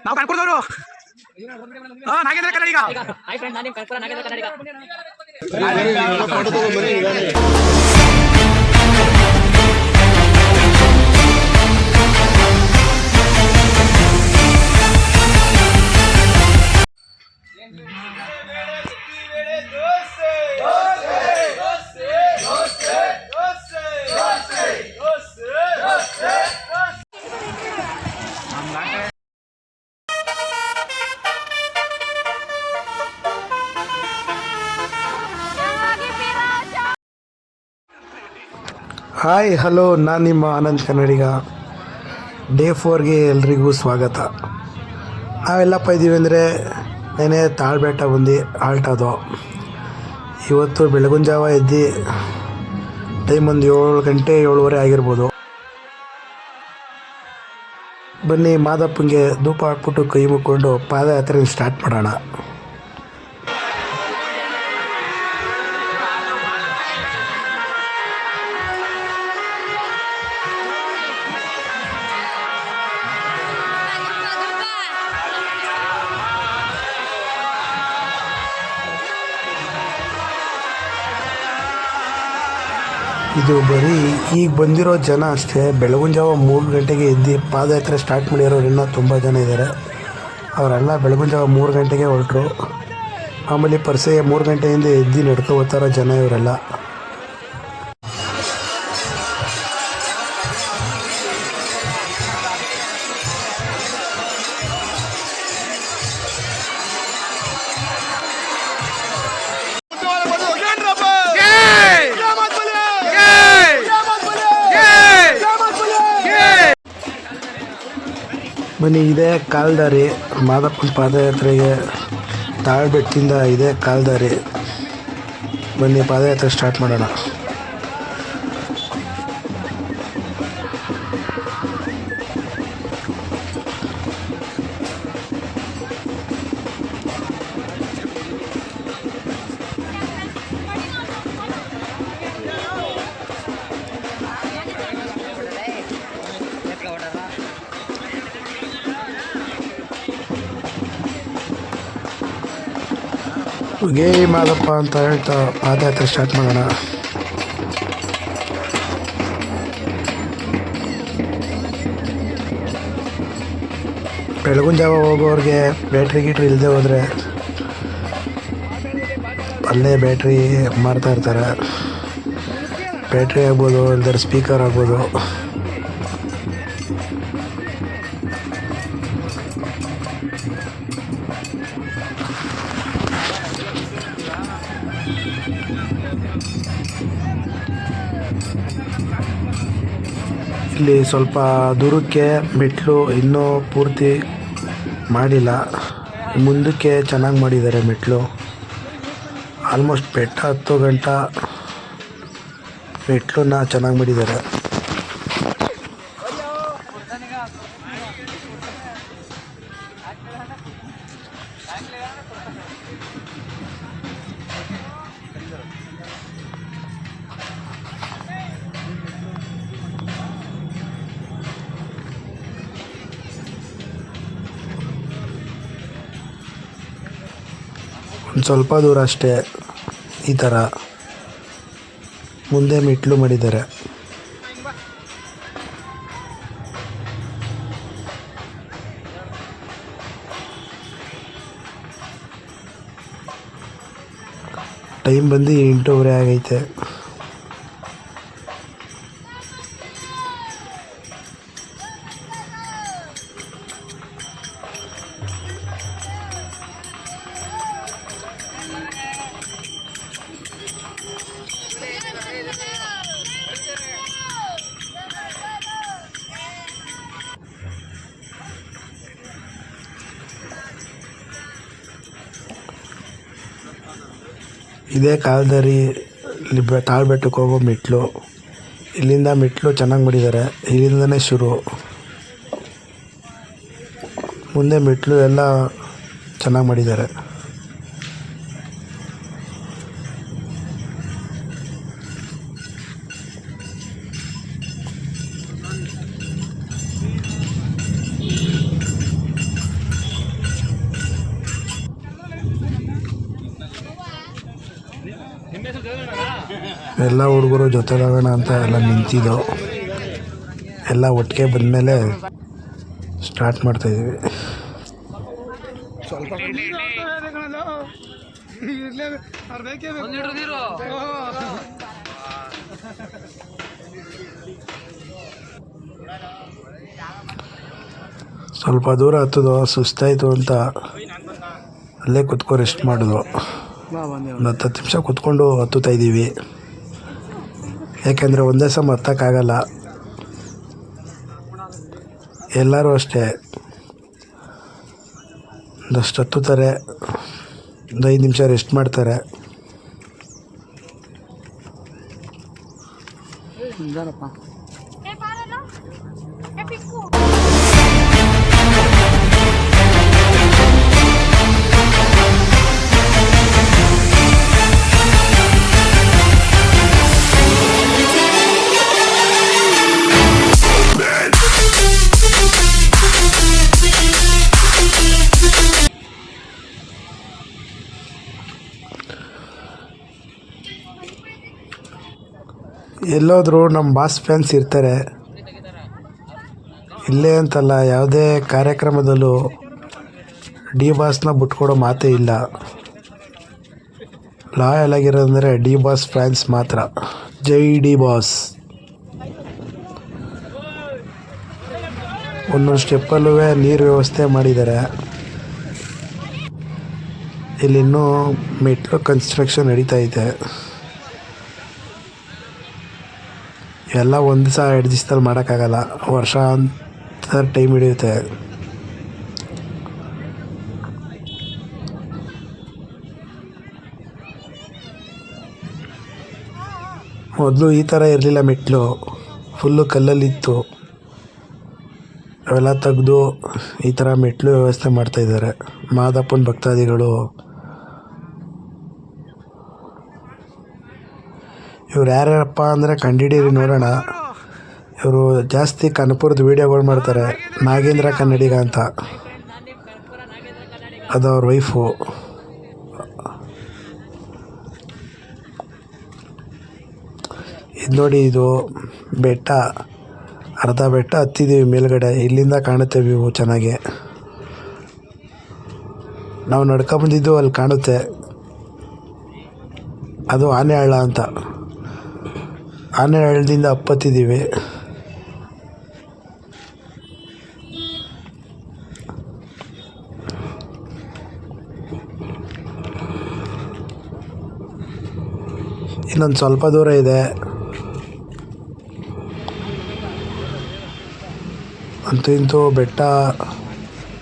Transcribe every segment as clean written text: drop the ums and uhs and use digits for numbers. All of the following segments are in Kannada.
ನಾವು ಕಣ್ಕೊಡ್ದವ್ರು ನಾಗೇಂದ್ರ ಕನ್ನಡಿಗ. ಹಾಯ್ ಹಲೋ, ನಾನು ನಿಮ್ಮ ಆನಂದ್ ಕನ್ನಡಿಗ. ಡೇ 4ಗೆ ಎಲ್ರಿಗೂ ಸ್ವಾಗತ. ನಾವೆಲ್ಲಪ್ಪ ಇದ್ದೀವಿ ಅಂದರೆ ನೆನೆ ತಾಳ್ಬೆಟ್ಟ ಬಂದು ಆಲ್ಟೋದು. ಇವತ್ತು ಬೆಳಗಿನ ಜಾವ ಎದ್ದು ಟೈಮ್ ಒಂದು 7 ಗಂಟೆ 7:30 ಆಗಿರ್ಬೋದು. ಬನ್ನಿ ಮಾದಪ್ಪಂಗೆ ಧೂಪ ಹಾಕ್ಬಿಟ್ಟು ಕೈ ಮುಕ್ಕೊಂಡು ಪಾದಯಾತ್ರೆ ಸ್ಟಾರ್ಟ್ ಮಾಡೋಣ. ಇದು ಬರೀ ಈಗ ಬಂದಿರೋ ಜನ ಅಷ್ಟೇ. ಬೆಳಗಿನ ಜಾವ 3 ಗಂಟೆಗೆ ಎದ್ದು ಪಾದಯಾತ್ರೆ ಸ್ಟಾರ್ಟ್ ಮಾಡಿರೋರು ಇನ್ನೂ ತುಂಬ ಜನ ಇದ್ದಾರೆ. ಅವರೆಲ್ಲ ಬೆಳಗಿನ ಜಾವ 3 ಗಂಟೆಗೆ ಹೊರಟರು. ಆಮೇಲೆ ಪರ್ಸೆ 3 ಗಂಟೆಯಿಂದ ಎದ್ದು ನಡ್ಕೊ ಹೋಗ್ತಾರೋ ಜನ ಇವರೆಲ್ಲ. ಬನ್ನಿ, ಇದೇ ಕಾಲ್ದಾರಿ ಮಾದಪ್ಪನ ಪಾದಯಾತ್ರೆಗೆ. ತಾಳ್ಬೆಟ್ಟಿಂದ ಇದೇ ಕಾಲ್ದಾರಿ. ಬನ್ನಿ ಪಾದಯಾತ್ರೆ ಸ್ಟಾರ್ಟ್ ಮಾಡೋಣ. ಗೇ ಮಾದಪ್ಪ ಅಂತ ಹೇಳ್ತಾ ಪಾದಯಾತ್ರೆ ಸ್ಟಾರ್ಟ್ ಮಾಡೋಣ. ಬೆಳಗಿನ ಜಾವ ಹೋಗೋರಿಗೆ ಬ್ಯಾಟ್ರಿ ಗೀಟ್ರಿ ಇಲ್ಲದೆ ಹೋದರೆ ಅಲ್ಲೇ ಬ್ಯಾಟ್ರಿ ಮಾರ್ತಾ ಇರ್ತಾರೆ. ಬ್ಯಾಟ್ರಿ ಆಗ್ಬೋದು, ಇಲ್ದಾರೆ ಸ್ಪೀಕರ್ ಆಗ್ಬೋದು. ಇಲ್ಲಿ ಸ್ವಲ್ಪ ದೂರಕ್ಕೆ ಮೆಟ್ಲು ಇನ್ನೂ ಪೂರ್ತಿ ಮಾಡಿಲ್ಲ. ಮುಂದಕ್ಕೆ ಚೆನ್ನಾಗಿ ಮಾಡಿದ್ದಾರೆ ಮೆಟ್ಲು. ಆಲ್ಮೋಸ್ಟ್ ಬೆಟ್ಟ 10 ಗಂಟೆ ಮೆಟ್ಲನ್ನ ಚೆನ್ನಾಗಿ ಮಾಡಿದ್ದಾರೆ. ಒಂದು ಸ್ವಲ್ಪ ದೂರ ಅಷ್ಟೇ. ಈ ಥರ ಮುಂದೆ ಮೆಟ್ಲು ಮಾಡಿದ್ದಾರೆ. ಟೈಮ್ ಬಂದು 8:30 ಆಗೈತೆ. ಇದೇ ಕಾಲದಲ್ಲಿ ತಾಳ್ಬೆಟ್ಟಕ್ಕೆ ಹೋಗೋ ಮೆಟ್ಲು. ಇಲ್ಲಿಂದ ಮೆಟ್ಲು ಚೆನ್ನಾಗಿ ಮಾಡಿದ್ದಾರೆ. ಇಲ್ಲಿಂದನೇ ಶುರು. ಮುಂದೆ ಮೆಟ್ಲು ಎಲ್ಲ ಚೆನ್ನಾಗಿ ಮಾಡಿದ್ದಾರೆ. ಎಲ್ಲ ಹುಡುಗರು ಜೊತೆಲಾಗೋಣ ಅಂತ ಎಲ್ಲ ನಿಂತಿದ್ದು, ಎಲ್ಲ ಒಟ್ಟಿಗೆ ಬಂದಮೇಲೆ ಸ್ಟಾರ್ಟ್ ಮಾಡ್ತಾಯಿದ್ದೀವಿ. ಸ್ವಲ್ಪ ಸ್ವಲ್ಪ ದೂರ ಹತ್ತದು ಸುಸ್ತಾಯಿತು ಅಂತ ಅಲ್ಲೇ ಕುತ್ಕೊ ರೆಸ್ಟ್ ಮಾಡೋದು. ಒಂದು 10 ನಿಮಿಷ ಕುತ್ಕೊಂಡು ಹತ್ತುತ್ತಾ ಇದ್ದೀವಿ, ಯಾಕೆಂದರೆ ಒಂದೇ ಸಮ ಹತ್ತಕ್ಕಾಗಲ್ಲ. ಎಲ್ಲರೂ ಅಷ್ಟೇ ಒಂದಷ್ಟು ಹತ್ತುತ್ತಾರೆ, ಒಂದು 5 ನಿಮಿಷ ರೆಸ್ಟ್ ಮಾಡ್ತಾರೆ. ಎಲ್ಲೋದ್ರೂ ನಮ್ಮ ಬಾಸ್ ಫ್ಯಾನ್ಸ್ ಇರ್ತಾರೆ. ಇಲ್ಲೇ ಅಂತಲ್ಲ, ಯಾವುದೇ ಕಾರ್ಯಕ್ರಮದಲ್ಲೂ ಡಿ ಬಾಸ್ನ ಬಿಟ್ಕೊಡೋ ಮಾತೇ ಇಲ್ಲ. ಲಾಯಲ್ ಆಗಿರೋದಂದರೆ ಡಿ ಬಾಸ್ ಫ್ಯಾನ್ಸ್ ಮಾತ್ರ. ಜೈ ಡಿ ಬಾಸ್. ಒಂದೊಂದು ಸ್ಟೆಪ್ಪಲ್ಲೂ ನೀರು ವ್ಯವಸ್ಥೆ ಮಾಡಿದ್ದಾರೆ. ಇಲ್ಲಿನ್ನೂ ಮೆಟ್ರೋ ಕನ್ಸ್ಟ್ರಕ್ಷನ್ ನಡೀತಾ ಇದೆ. ಎಲ್ಲ ಒಂದು ದಿವಸ 2 ದಿವಸದಲ್ಲಿ ಮಾಡೋಕ್ಕಾಗಲ್ಲ, ವರ್ಷ ಅಂತ ಟೈಮ್ ಹಿಡಿಯುತ್ತೆ. ಮೊದಲು ಈ ಥರ ಇರಲಿಲ್ಲ, ಮೆಟ್ಲು ಫುಲ್ಲು ಕಲ್ಲಲ್ಲಿತ್ತು. ಅವೆಲ್ಲ ತೆಗೆದು ಈ ಥರ ಮೆಟ್ಲು ವ್ಯವಸ್ಥೆ ಮಾಡ್ತಾಯಿದ್ದಾರೆ ಮಾದಪ್ಪನ ಭಕ್ತಾದಿಗಳು. ಇವ್ರು ಯಾರ್ಯಾರಪ್ಪ ಅಂದರೆ ಕಂಡಿಡೀರಿ ನೋಡೋಣ. ಇವರು ಜಾಸ್ತಿ ಕನಕಪುರದ ವೀಡಿಯೋಗಳು ಮಾಡ್ತಾರೆ, ನಾಗೇಂದ್ರ ಕನ್ನಡಿಗ ಅಂತ. ಅದು ಅವ್ರ ವೈಫು. ಇದು ನೋಡಿ, ಇದು ಬೆಟ್ಟ, ಅರ್ಧ ಬೆಟ್ಟ ಹತ್ತಿದ್ದೀವಿ ಮೇಲ್ಗಡೆ. ಇಲ್ಲಿಂದ ಕಾಣುತ್ತೆ ವ್ಯೂ ಚೆನ್ನಾಗಿ. ನಾವು ನಡ್ಕೊಂಬಂದಿದ್ದು ಅಲ್ಲಿ ಕಾಣುತ್ತೆ, ಅದು ಆನೆ ಹಳ್ಳ ಅಂತ. ಆನೆ ಹಳ್ಳದಿಂದ ಹತ್ತಿದ್ದೀವಿ. ಇನ್ನೊಂದು ಸ್ವಲ್ಪ ದೂರ ಇದೆ. ಅಂತೂ ಇಂತೂ ಬೆಟ್ಟ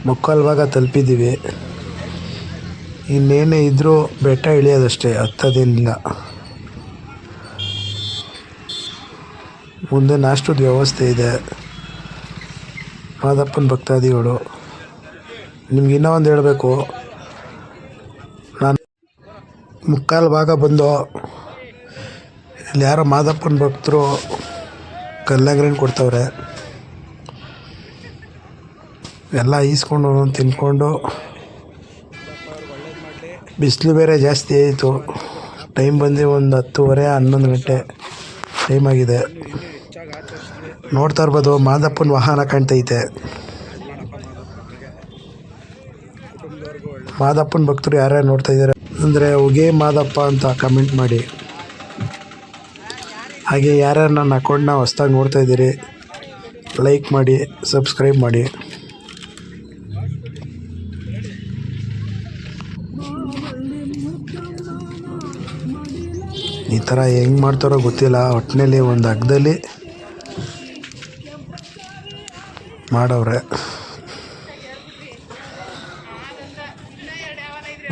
ಮುಕ್ಕಾಲು ಭಾಗ ತಲುಪಿದ್ದೀವಿ. ಇನ್ನೇನೇ ಇದ್ದರೂ ಬೆಟ್ಟ ಇಳಿಯೋದಷ್ಟೇ, ಹತ್ತೋದೇನಿಲ್ಲ. ಮುಂದೆ ನಾಷ್ಟದ ವ್ಯವಸ್ಥೆ ಇದೆ. ಮಾದಪ್ಪನ ಭಕ್ತಾದಿಗಳು. ನಿಮ್ಗೆ ಇನ್ನೂ ಒಂದು ಹೇಳಬೇಕು, ನಾನು ಮುಕ್ಕಾಲು ಭಾಗ ಬಂದು ಇಲ್ಲಿ ಯಾರೋ ಮಾದಪ್ಪನ ಭಕ್ತರು ಕಲ್ಲಂಗರಿನ ಕೊಡ್ತವ್ರೆ. ಎಲ್ಲ ಈಸ್ಕೊಂಡು ತಿನ್ಕೊಂಡು, ಬಿಸಿಲು ಬೇರೆ ಜಾಸ್ತಿ ಆಯಿತು. ಟೈಮ್ ಬಂದು ಒಂದು 10:30 11 ಗಂಟೆ ಟೈಮ್ ಆಗಿದೆ. ನೋಡ್ತಾ ಇರ್ಬೋದು, ಮಾದಪ್ಪನ ವಾಹನ ಕಾಣ್ತೈತೆ. ಮಾದಪ್ಪನ ಭಕ್ತರು ಯಾರ್ಯಾರು ನೋಡ್ತಾ ಇದ್ದಾರೆ ಅಂದರೆ ಉಗೇ ಮಾದಪ್ಪ ಅಂತ ಕಮೆಂಟ್ ಮಾಡಿ. ಹಾಗೆ ಯಾರ್ಯಾರು ನನ್ನ ಅಕೌಂಟ್ನ ಹೊಸ್ದಾಗಿ ನೋಡ್ತಾ ಇದ್ದೀರಿ, ಲೈಕ್ ಮಾಡಿ, ಸಬ್ಸ್ಕ್ರೈಬ್ ಮಾಡಿ. ಈ ಥರ ಹೆಂಗೆ ಮಾಡ್ತಾರೋ ಗೊತ್ತಿಲ್ಲ, ಒಟ್ಟಿನಲ್ಲಿ ಒಂದು ಹಗ್ಗದಲ್ಲಿ ಮಾಡವ್ರೆ.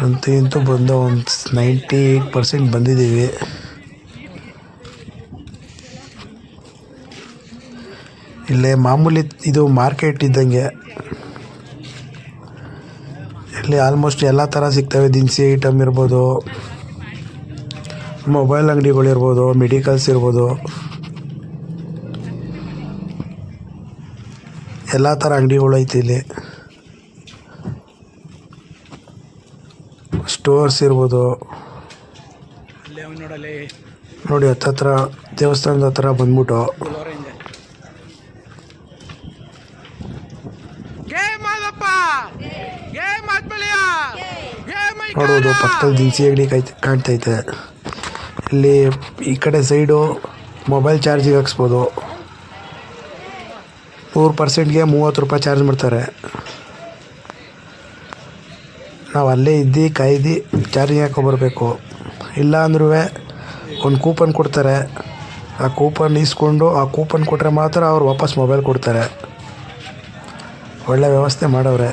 ಅಂತೂ ಇಂತೂ ಬಂದು ಒಂದು 98% ಬಂದಿದ್ದೀವಿ. ಇಲ್ಲೇ ಮಾಮೂಲಿ ಇದು ಮಾರ್ಕೆಟ್ ಇದ್ದಂಗೆ. ಇಲ್ಲಿ ಆಲ್ಮೋಸ್ಟ್ ಎಲ್ಲ ಥರ ಸಿಗ್ತವೆ. ದಿನಸಿ ಐಟಮ್ ಇರ್ಬೋದು, ಮೊಬೈಲ್ ಅಂಗಡಿಗಳಿರ್ಬೋದು, ಮೆಡಿಕಲ್ಸ್ ಇರ್ಬೋದು, ಎಲ್ಲ ಥರ ಅಂಗಡಿಗಳು ಐತಿ ಇಲ್ಲಿ. ಸ್ಟೋರ್ಸ್ ಇರ್ಬೋದು, ನೋಡಿ ಹತ್ತತ್ರ ದೇವಸ್ಥಾನದ ಹತ್ರ ಬಂದ್ಬಿಟ್ಟು ನೋಡೋದು ಪಕ್ಕದಲ್ಲಿ ದಿನಸಿ ಅಂಗಡಿ ಕಾಣ್ತೈತೆ. ಇಲ್ಲಿ ಈ ಕಡೆ ಸೈಡು ಮೊಬೈಲ್ ಚಾರ್ಜಿಗೆ ಹಾಕ್ಸ್ಬೋದು. 100%ಗೆ 30 ರೂಪಾಯಿ ಚಾರ್ಜ್ ಮಾಡ್ತಾರೆ. ನಾವು ಅಲ್ಲೇ ಕಾಯ್ದು ಚಾರ್ಜಿಂಗ್ ಹಾಕೊಂಬರ್ಬೇಕು. ಇಲ್ಲ ಅಂದ್ರೂ ಒಂದು ಕೂಪನ್ ಕೊಡ್ತಾರೆ. ಆ ಕೂಪನ್ ಇಸ್ಕೊಂಡು ಆ ಕೂಪನ್ ಕೊಟ್ಟರೆ ಮಾತ್ರ ಅವ್ರು ವಾಪಸ್ ಮೊಬೈಲ್ ಕೊಡ್ತಾರೆ. ಒಳ್ಳೆ ವ್ಯವಸ್ಥೆ ಮಾಡವ್ರೆ.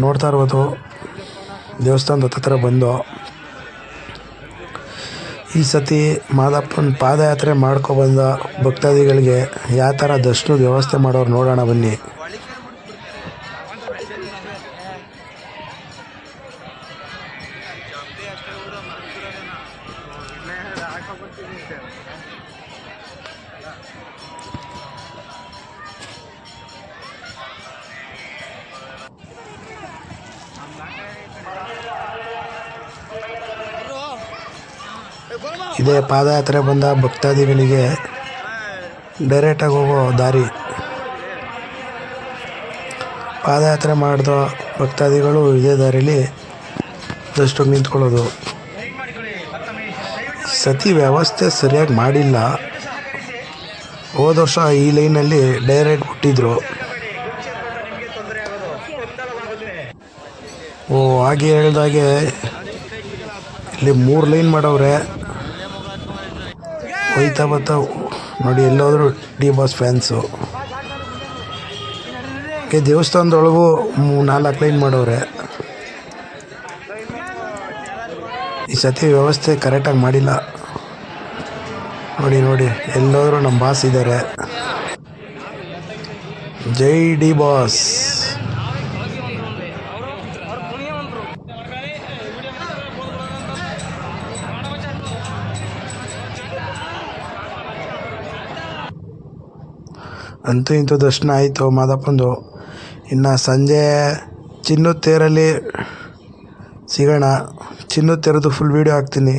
ನೋಡ್ತಾ ಇರ್ಬೋದು ದೇವಸ್ಥಾನದ ಹತ್ರ ಬಂದು ಈ ಸತಿ ಮಾದಪ್ಪನ ಪಾದಯಾತ್ರೆ ಮಾಡ್ಕೊಬಂದ ಭಕ್ತಾದಿಗಳಿಗೆ ಯಾವ ಥರ ದರ್ಶನದ ವ್ಯವಸ್ಥೆ ಮಾಡೋರು ನೋಡೋಣ ಬನ್ನಿ. ಇದೇ ಪಾದಯಾತ್ರೆ ಬಂದ ಭಕ್ತಾದಿಗಳಿಗೆ ಡೈರೆಕ್ಟಾಗಿ ಹೋಗೋ ದಾರಿ. ಪಾದಯಾತ್ರೆ ಮಾಡಿದ ಭಕ್ತಾದಿಗಳು ಇದೇ ದಾರಿಲಿ ಜಸ್ಟ್ ನಿಂತ್ಕೊಳ್ಳೋದು. ಸತಿ ವ್ಯವಸ್ಥೆ ಸರಿಯಾಗಿ ಮಾಡಿಲ್ಲ. ಹೋದ ವರ್ಷ ಈ ಲೈನಲ್ಲಿ ಡೈರೆಕ್ಟ್ ಬಿಟ್ಟಿದ್ರು. ಹಾಗೆ ಹೇಳ್ದಾಗೆ ಇಲ್ಲಿ 3 ಲೈನ್ ಮಾಡವ್ರೆ. ಹೋಯ್ತಾ ಬರ್ತಾ ನೋಡಿ ಎಲ್ಲೋದ್ರು ಡಿ ಬಾಸ್ ಫ್ಯಾನ್ಸು. ದೇವಸ್ಥಾನದೊಳಗೂ 4 ಲೈನ್ ಮಾಡವ್ರೆ. ಈ ಸತಿ ವ್ಯವಸ್ಥೆ ಕರೆಕ್ಟಾಗಿ ಮಾಡಿಲ್ಲ. ನೋಡಿ ಎಲ್ಲೋದ್ರು ನಮ್ಮ ಬಾಸ್ ಇದ್ದಾರೆ. ಜೈ ಡಿ ಬಾಸ್. ಅಂತೂ ಇಂತೂ ದರ್ಶನ ಆಯಿತು ಮಾದಪ್ಪಂದು. ಇನ್ನು ಸಂಜೆ ಚಿನ್ನದ ತೇರಲ್ಲಿ ಸಿಗೋಣ. ಚಿನ್ನದ ತೇರದ್ದು ಫುಲ್ ವೀಡಿಯೋ ಹಾಕ್ತೀನಿ.